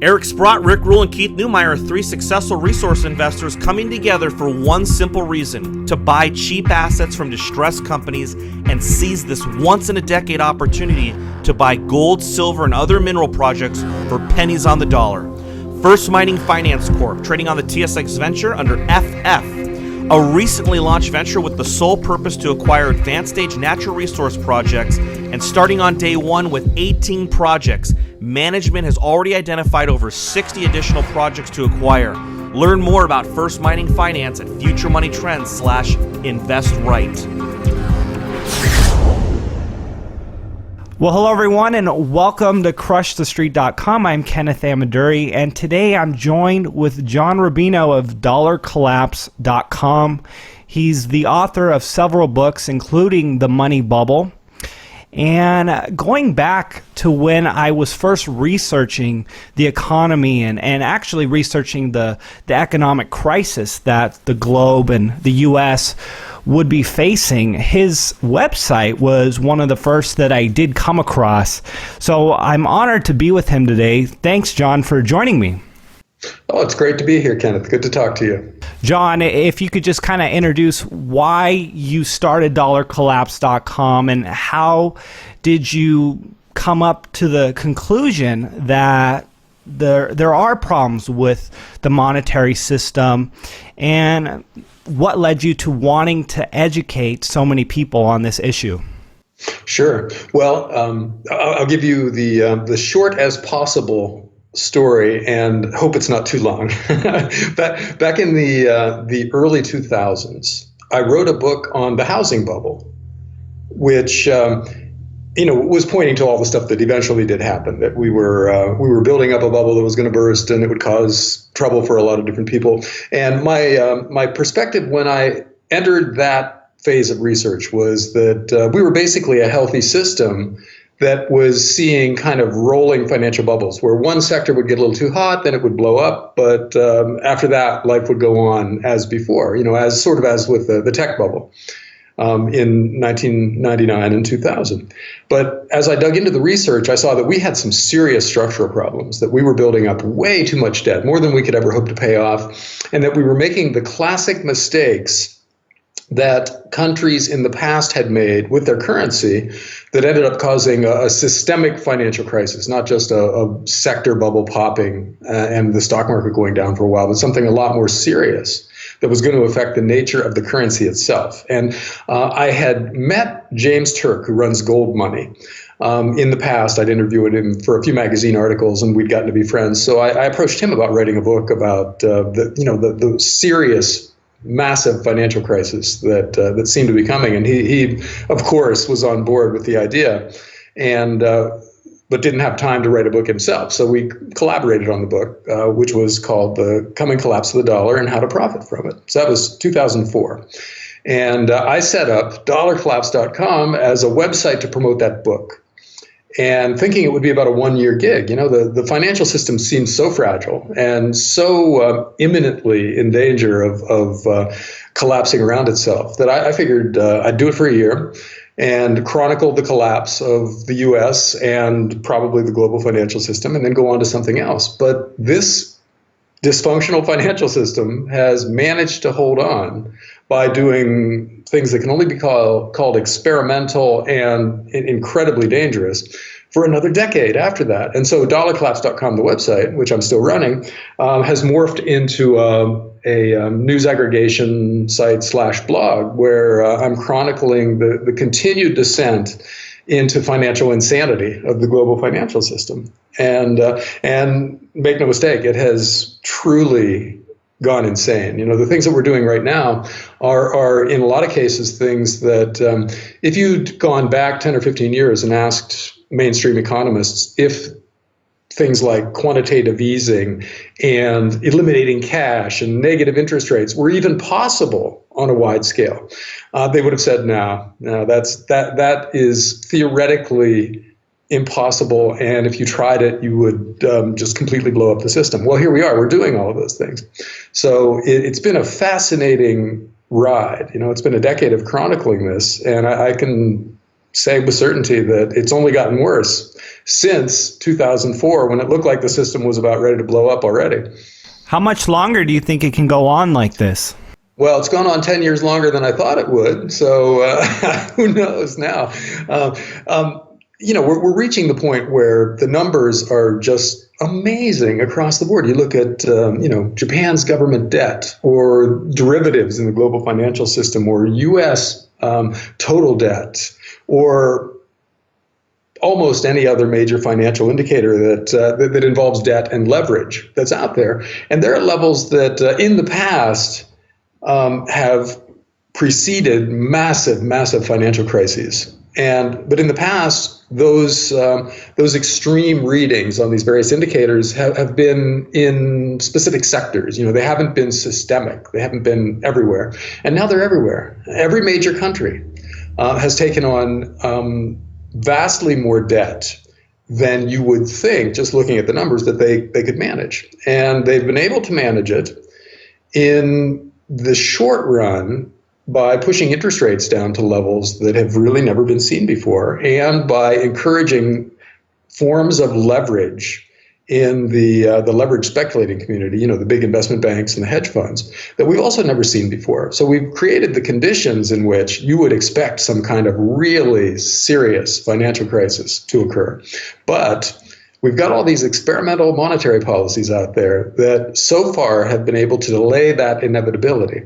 Eric Sprott, Rick Rule, and Keith Newmeyer are three successful resource investors coming together for one simple reason: to buy cheap assets from distressed companies and seize this once-in-a-decade opportunity to buy gold, silver, and other mineral projects for pennies on the dollar. First Mining Finance Corp., trading on the TSX Venture under FF, a recently launched venture with the sole purpose to acquire advanced stage natural resource projects, and starting on day one with 18 projects, management has already identified over 60 additional projects to acquire. Learn more about First Mining Finance at futuremoneytrends/investright. Well, hello everyone, and welcome to CrushTheStreet.com. I'm Kenneth Amaduri, and today I'm joined with John Rubino of DollarCollapse.com. He's the author of several books, including The Money Bubble. And going back to when I was first researching the economy and actually researching the economic crisis that the globe and the U.S. would be facing, his website was one of the first that I did come across. So I'm honored to be with him today. Thanks, John, for joining me. Oh, it's great to be here, Kenneth. Good to talk to you. John, if you could just kind of introduce why you started DollarCollapse.com and how did you come up to the conclusion that there are problems with the monetary system, and what led you to wanting to educate so many people on this issue? Sure. Well, I'll give you the short as possible story and hope it's not too long. Back in the early 2000s, I wrote a book on the housing bubble, which was pointing to all the stuff that eventually did happen. That we were building up a bubble that was going to burst, and it would cause trouble for a lot of different people. And my perspective when I entered that phase of research was that we were basically a healthy system that was seeing kind of rolling financial bubbles where one sector would get a little too hot, then it would blow up. But after that, life would go on as before, as with the tech bubble in 1999 and 2000. But as I dug into the research, I saw that we had some serious structural problems, that we were building up way too much debt, more than we could ever hope to pay off, and that we were making the classic mistakes that countries in the past had made with their currency that ended up causing a systemic financial crisis, not just a sector bubble popping and the stock market going down for a while, but something a lot more serious that was going to affect the nature of the currency itself. And I had met James Turk, who runs Gold Money. In the past, I'd interviewed him for a few magazine articles, and we'd gotten to be friends. So I approached him about writing a book about the serious, massive financial crisis that seemed to be coming. And he of course, was on board with the idea, and but didn't have time to write a book himself. So we collaborated on the book, which was called The Coming Collapse of the Dollar and How to Profit from It. So that was 2004. And I set up DollarCollapse.com as a website to promote that book, and thinking it would be about a one-year gig. The financial system seems so fragile and so imminently in danger of collapsing around itself that I figured I'd do it for a year and chronicle the collapse of the U.S. and probably the global financial system, and then go on to something else. But this dysfunctional financial system has managed to hold on by doing things that can only be called experimental and incredibly dangerous for another decade after that. And so DollarCollapse.com, the website, which I'm still running, has morphed into a news aggregation site / blog where I'm chronicling the continued descent into financial insanity of the global financial system. And make no mistake, it has truly gone insane. The things that we're doing right now are in a lot of cases things that if you'd gone back 10 or 15 years and asked mainstream economists if things like quantitative easing and eliminating cash and negative interest rates were even possible on a wide scale, they would have said, no, that is theoretically impossible, and if you tried it, you would just completely blow up the system. Well, here we are. We're doing all of those things. So it's been a fascinating ride. It's been a decade of chronicling this, and I can say with certainty that it's only gotten worse since 2004, when it looked like the system was about ready to blow up already. How much longer do you think it can go on like this? Well, it's gone on 10 years longer than I thought it would. So who knows now? We're reaching the point where the numbers are just amazing across the board. You look at, Japan's government debt, or derivatives in the global financial system, or U.S. Total debt, or almost any other major financial indicator that involves debt and leverage that's out there. And there are levels that in the past have preceded massive financial crises. But in the past, those extreme readings on these various indicators have been in specific sectors. They haven't been systemic. They haven't been everywhere. And now they're everywhere. Every major country has taken on vastly more debt than you would think, just looking at the numbers, that they could manage. And they've been able to manage it in the short run by pushing interest rates down to levels that have really never been seen before, and by encouraging forms of leverage in the leverage speculating community, the big investment banks and the hedge funds, that we've also never seen before. So we've created the conditions in which you would expect some kind of really serious financial crisis to occur. But we've got all these experimental monetary policies out there that so far have been able to delay that inevitability.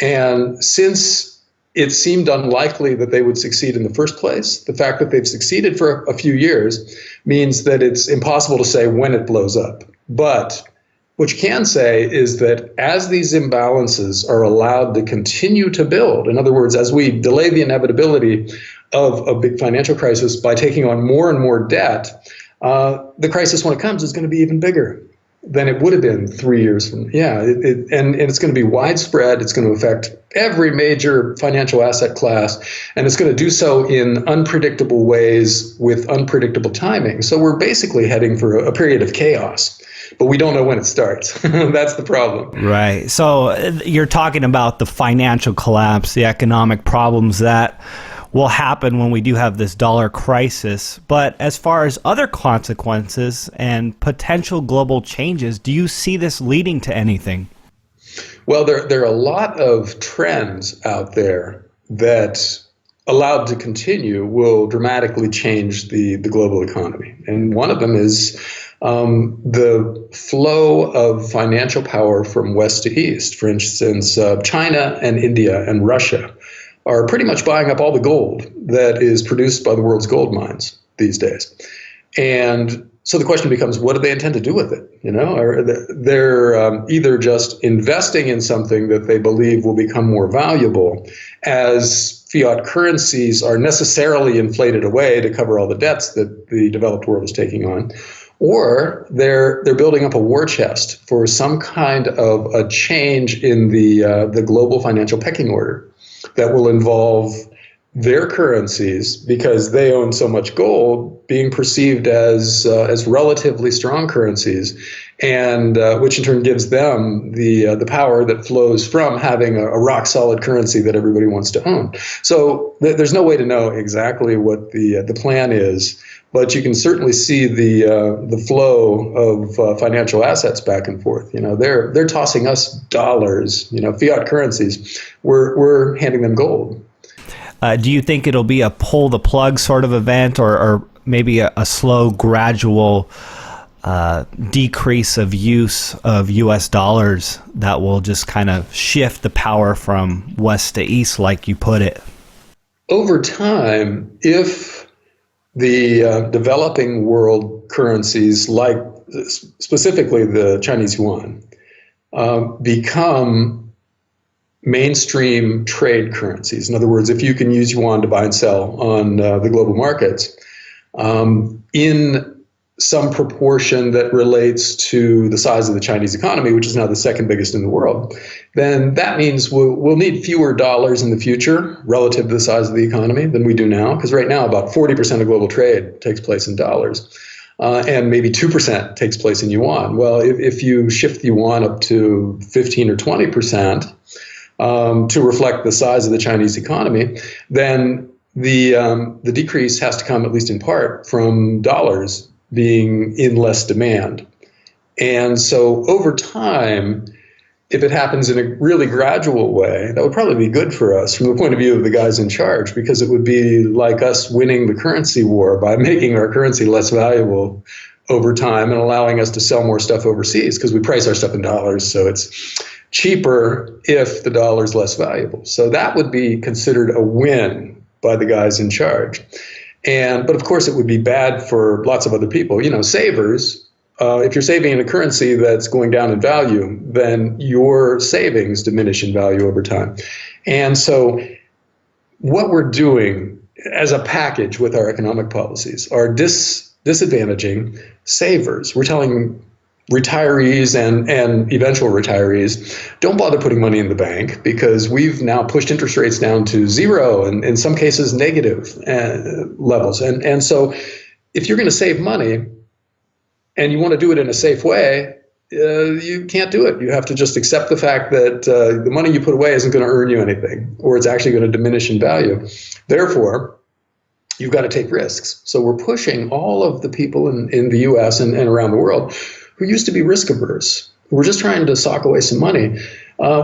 And since it seemed unlikely that they would succeed in the first place, the fact that they've succeeded for a few years means that it's impossible to say when it blows up. But what you can say is that as these imbalances are allowed to continue to build, in other words, as we delay the inevitability of a big financial crisis by taking on more and more debt, the crisis, when it comes, is going to be even bigger than it would have been 3 years from. And it's going to be widespread. It's going to affect every major financial asset class, and it's going to do so in unpredictable ways with unpredictable timing. So we're basically heading for a period of chaos, but we don't know when it starts. That's the problem. Right. So you're talking about the financial collapse, the economic problems that will happen when we do have this dollar crisis. But as far as other consequences and potential global changes, do you see this leading to anything? Well, there are a lot of trends out there that, allowed to continue, will dramatically change the global economy. And one of them is the flow of financial power from west to east. For instance, China and India and Russia are pretty much buying up all the gold that is produced by the world's gold mines these days. And so the question becomes, what do they intend to do with it? They're either just investing in something that they believe will become more valuable, as fiat currencies are necessarily inflated away to cover all the debts that the developed world is taking on, or they're building up a war chest for some kind of a change in the global financial pecking order that will involve their currencies, because they own so much gold, being perceived as relatively strong currencies, and which in turn gives them the power that flows from having a rock solid currency that everybody wants to own. So there's no way to know exactly what the plan is, but you can certainly see the flow of financial assets back and forth. They're tossing us dollars, fiat currencies. We're handing them gold. Do you think it'll be a pull the plug sort of event, or maybe a slow, gradual decrease of use of U.S. dollars that will just kind of shift the power from west to east, like you put it? Over time, if the developing world currencies, like specifically the Chinese yuan, become mainstream trade currencies. In other words, if you can use yuan to buy and sell on the global markets in some proportion that relates to the size of the Chinese economy, which is now the second biggest in the world, then that means we'll need fewer dollars in the future relative to the size of the economy than we do now, because right now about 40% of global trade takes place in dollars. And maybe 2% takes place in yuan. Well, if you shift the yuan up to 15 or 20%, to reflect the size of the Chinese economy, then the decrease has to come, at least in part, from dollars being in less demand. And so over time, if it happens in a really gradual way, that would probably be good for us from the point of view of the guys in charge, because it would be like us winning the currency war by making our currency less valuable over time and allowing us to sell more stuff overseas, because we price our stuff in dollars, so it's cheaper if the dollar is less valuable. So that would be considered a win by the guys in charge. But of course, it would be bad for lots of other people. Savers. If you're saving in a currency that's going down in value, then your savings diminish in value over time. And so what we're doing as a package with our economic policies are disadvantaging savers. We're telling retirees and eventual retirees, don't bother putting money in the bank, because we've now pushed interest rates down to zero and in some cases negative levels. And so if you're going to save money, and you want to do it in a safe way, you can't do it. You have to just accept the fact that the money you put away isn't going to earn you anything, or it's actually going to diminish in value. Therefore, you've got to take risks. So we're pushing all of the people in the US and around the world who used to be risk averse, who were just trying to sock away some money.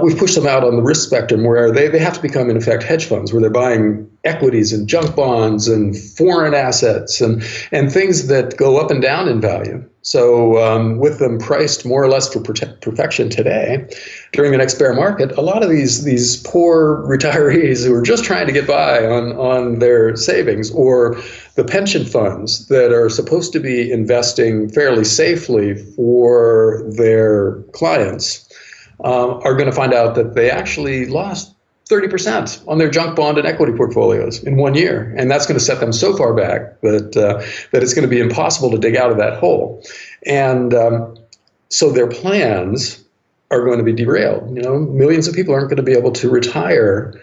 We've pushed them out on the risk spectrum where they have to become, in effect, hedge funds, where they're buying equities and junk bonds and foreign assets and things that go up and down in value. So with them priced more or less for perfection today, during the next bear market, a lot of these poor retirees who are just trying to get by on their savings, or the pension funds that are supposed to be investing fairly safely for their clients, are going to find out that they actually lost 30% on their junk bond and equity portfolios in 1 year. And that's going to set them so far back that it's going to be impossible to dig out of that hole. And so their plans are going to be derailed. Millions of people aren't going to be able to retire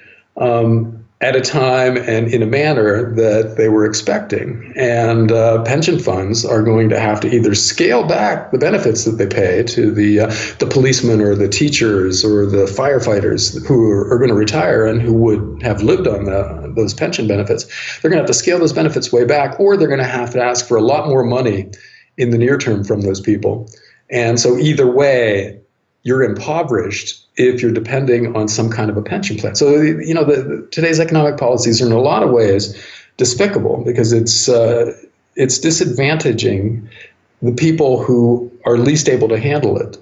at a time and in a manner that they were expecting. And pension funds are going to have to either scale back the benefits that they pay to the policemen or the teachers or the firefighters who are going to retire and who would have lived on those pension benefits. They're going to have to scale those benefits way back, or they're going to have to ask for a lot more money in the near term from those people. And so either way, you're impoverished if you're depending on some kind of a pension plan. So, today's economic policies are in a lot of ways despicable, because it's disadvantaging the people who are least able to handle it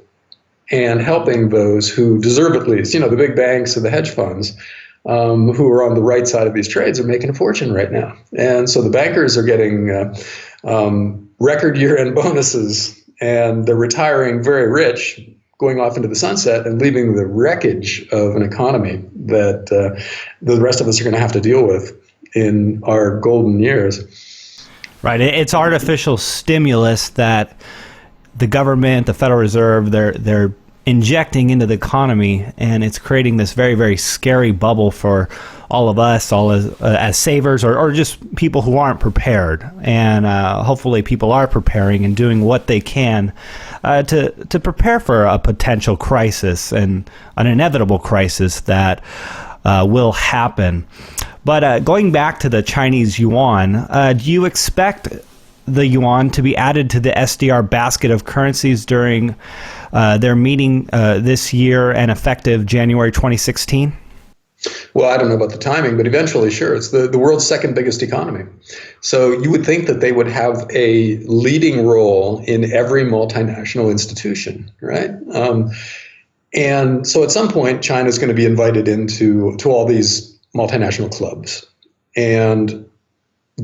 and helping those who deserve it least. The big banks and the hedge funds who are on the right side of these trades are making a fortune right now. And so the bankers are getting record year-end bonuses, and they're retiring very rich, going off into the sunset and leaving the wreckage of an economy that the rest of us are going to have to deal with in our golden years. Right. It's artificial stimulus that the government, the Federal Reserve, they're injecting into the economy, and it's creating this very, very scary bubble for all of us, all as savers or just people who aren't prepared. And hopefully people are preparing and doing what they can to prepare for a potential crisis and an inevitable crisis that will happen. But going back to the Chinese yuan, do you expect the yuan to be added to the SDR basket of currencies during their meeting this year and effective January 2016? Well, I don't know about the timing, but eventually, sure. It's the world's second biggest economy. So you would think that they would have a leading role in every multinational institution, right? And so at some point, China is going to be invited into all these multinational clubs. And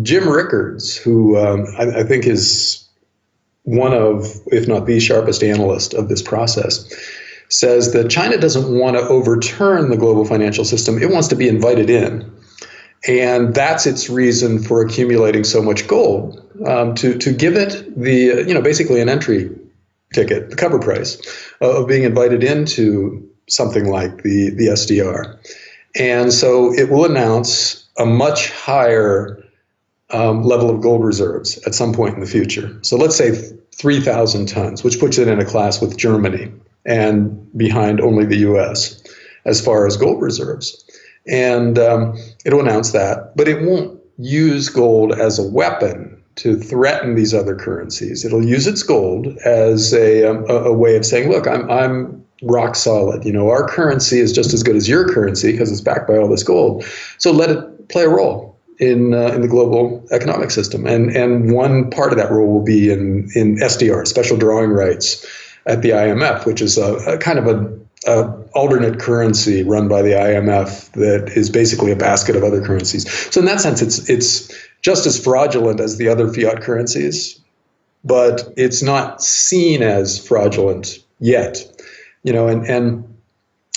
Jim Rickards, who I think is one of, if not the sharpest analyst of this process, says that China doesn't want to overturn the global financial system. It wants to be invited in. And that's its reason for accumulating so much gold, to give it basically an entry ticket, the cover price of being invited into something like the SDR. And so it will announce a much higher level of gold reserves at some point in the future. So let's say 3,000 tons, which puts it in a class with Germany and behind only the US as far as gold reserves. And it'll announce that, but it won't use gold as a weapon to threaten these other currencies. It'll use its gold as a way of saying, look, I'm rock solid. Our currency is just as good as your currency because it's backed by all this gold. So let it play a role in the global economic system. And one part of that role will be in SDR, special drawing rights at the IMF, which is a kind of a alternate currency run by the IMF that is basically a basket of other currencies. So in that sense, it's just as fraudulent as the other fiat currencies, but it's not seen as fraudulent yet. And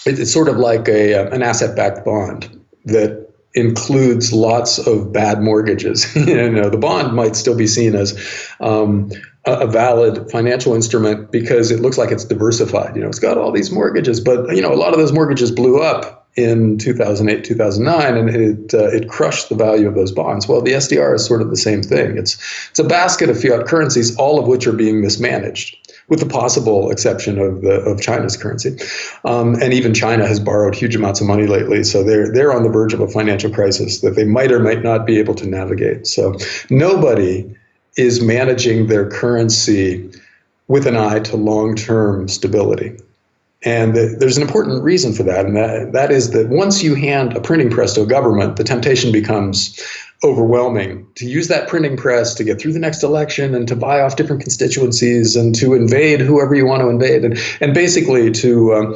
it's sort of like an asset-backed bond that includes lots of bad mortgages. The bond might still be seen as a valid financial instrument because it looks like it's diversified. It's got all these mortgages, but a lot of those mortgages blew up in 2008, 2009, and it crushed the value of those bonds. Well, the SDR is sort of the same thing. It's a basket of fiat currencies, all of which are being mismanaged, with the possible exception of China's currency. And even China has borrowed huge amounts of money lately, so they're on the verge of a financial crisis that they might or might not be able to navigate. So nobody is managing their currency with an eye to long-term stability. And there's an important reason for that, and that is that once you hand a printing press to a government, the temptation becomes overwhelming to use that printing press to get through the next election and to buy off different constituencies and to invade whoever you want to invade, and basically to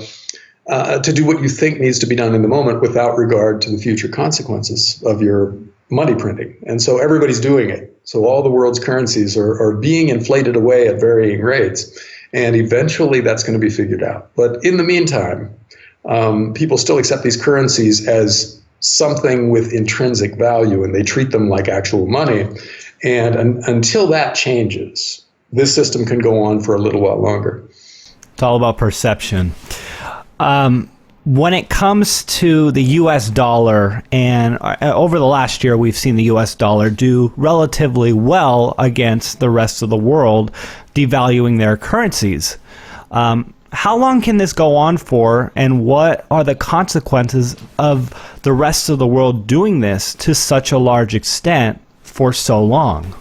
do what you think needs to be done in the moment without regard to the future consequences of your money printing. And so everybody's doing it. So all the world's currencies are being inflated away at varying rates. And eventually that's going to be figured out. But in the meantime, people still accept these currencies as something with intrinsic value, and they treat them like actual money. And until that changes, this system can go on for a little while longer. It's all about perception. When it comes to the U.S. dollar, and over the last year, we've seen the U.S. dollar do relatively well against the rest of the world, devaluing their currencies. How long can this go on for, and what are the consequences of the rest of the world doing this to such a large extent for so long?